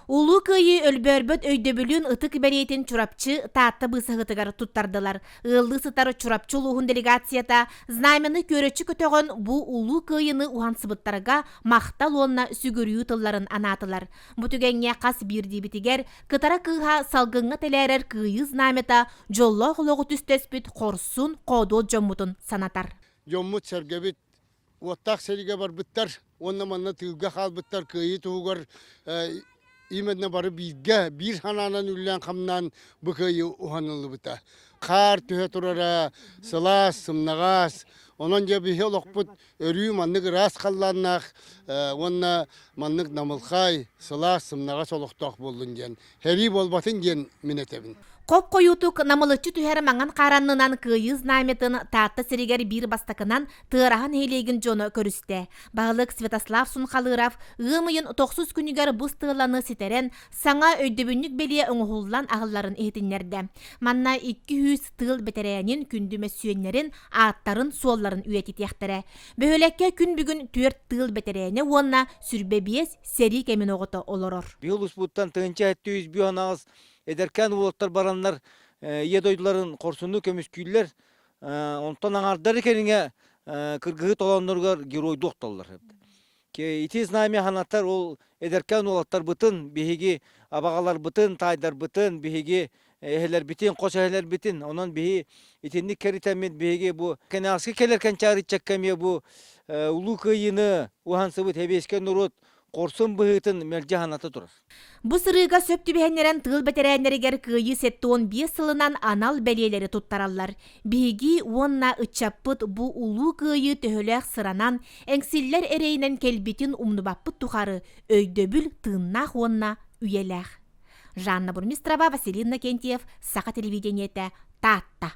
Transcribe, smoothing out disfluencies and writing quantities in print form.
Улуу кыйы өлбөрбөт өйдөбүлүн ытык бериетин чурапчы таатта бысыгытыгар туттардылар. Ыллы сытары чурапчы улуухун делегацията знамяны көрөчү көтөгөн бу улуу кыйыны ухансыбыттарга мактал онна сүгүрүү тылларын анатылар. Бутугеңе кас бирдибитигер кытара кыйха салгыңга телерер кыйы знамята жолло хологу түстөспүт корсун кодол жоммутун санатар. Жоммут сергебит оттак сериге барбыттар, онна манна тыгга халбыттар кыйы тугар именно бары бир хананан үллән камнан бу кыйы уханылы бута. Кар төһө турара сылас сымнагас онон же бихе локпут өрүү маннык рас калланнак онна маннык намылхай сылас сымнагас олокток болдун ден. Хери болбатын ден минетебин. Коп коютук намылычы түһәрі маңан қараннынан кыйы знаметын таатта сиригер бир бастакынан тырахан хейлеген жоны көрүстә. Бағылык Святослав Сунхалыров ымыйын 9 күнігер бұстығыланы сетерен саңа өйдөбүннік белие оңғуллан ағылларын ehtinlerde. Манна 200 тыл бетерәнин күндүмө сүйеннерин аттарын суолларын үйетит яқтары. Бөһөлекке күн бүгін 4 тыл бетерәне онна сүрбебиес сери кемин оғыты олорор. Биолус буттан тыгынча 700 бионағыз Ederken ulottар baranlar yedoyduların korsunu kömüsküller ondan аңардары керине кыргыт оlanlargar геройду оқталар. Ити знамя ханаттар ол ederken ulottар бытын беги абагалар бытын тайдар бытын беги ehler bitin koç ehler bitin ondan behi itenlik keritemin begi bu kenaski kelerken çağıracak kemiye bu ulu kıyını uhansıbıt hebesken nurut Korsun bıhıtın melcehanatı durur. Bu sırıga söptü behenleren tığıl beterenleriger kıyı settoğun 5 yılından anal belyeleri tuttarallar. Bigi onna ıçapıt bu ulu kıyı töhölek sıranan engsiller ereyinen kelbitin umnubappıt tuharı öydöbül tığınnaq onna üyelek. Жанна Бурмистрова, Василина Кентьев, Саха телевидениете, Татта.